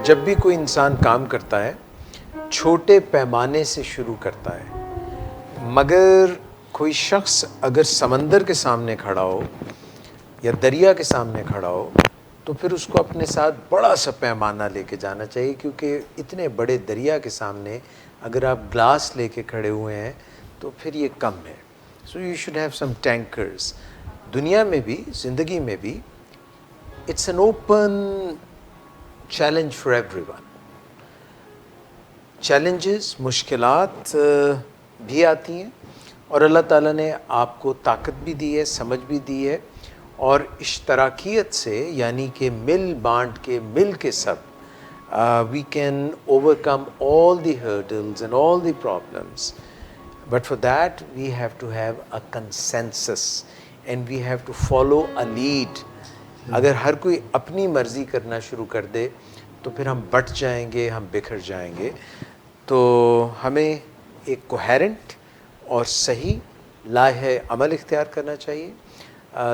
جب بھی کوئی انسان کام کرتا ہے چھوٹے پیمانے سے شروع کرتا ہے، مگر کوئی شخص اگر سمندر کے سامنے کھڑا ہو یا دریا کے سامنے کھڑا ہو تو پھر اس کو اپنے ساتھ بڑا سا پیمانہ لے کے جانا چاہیے، کیونکہ اتنے بڑے دریا کے سامنے اگر آپ گلاس لے کے کھڑے ہوئے ہیں تو پھر یہ کم ہے. So you should have some tankers. دنیا میں بھی، زندگی میں بھی، it's an open challenge for everyone. Challenges, مشکلات بھی آتی ہیں، اور اللہ تعالیٰ نے آپ کو طاقت بھی دی ہے، سمجھ بھی دی ہے، اور اشتراکیت سے یعنی کہ مل بانٹ کے مل کے سب we can overcome all the hurdles and all the problems. But for that we have to have a consensus and we have to follow a lead. اگر ہر کوئی اپنی مرضی کرنا شروع کر دے تو پھر ہم بٹ جائیں گے، ہم بکھر جائیں گے. تو ہمیں ایک کوہیرنٹ اور صحیح لاہ عمل اختیار کرنا چاہیے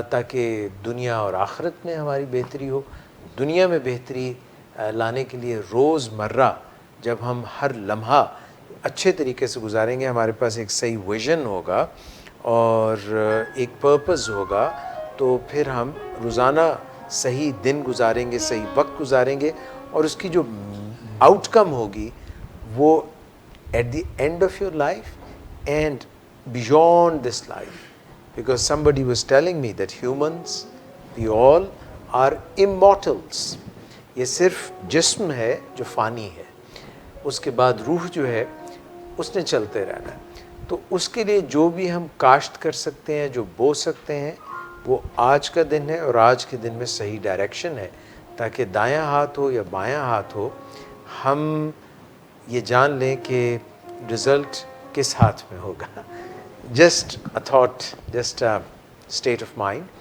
تاکہ دنیا اور آخرت میں ہماری بہتری ہو. دنیا میں بہتری لانے کے لیے روز مرہ جب ہم ہر لمحہ اچھے طریقے سے گزاریں گے، ہمارے پاس ایک صحیح ویژن ہوگا اور ایک پرپز ہوگا، تو پھر ہم روزانہ صحیح دن گزاریں گے، صحیح وقت گزاریں گے، اور اس کی جو آؤٹ کم ہوگی وہ at the end of your life and beyond this life. Because somebody was telling me that humans, we all are immortals. یہ صرف جسم ہے جو فانی ہے، اس کے بعد روح جو ہے اس نے چلتے رہنا ہے. تو اس کے لیے جو بھی ہم کاشت کر سکتے ہیں، جو بو سکتے ہیں، وہ آج کا دن ہے، اور آج کے دن میں صحیح ڈائریکشن ہے تاکہ دایاں ہاتھ ہو یا بایاں ہاتھ ہو، ہم یہ جان لیں کہ رزلٹ کس ہاتھ میں ہوگا. Just a thought, just a state of mind.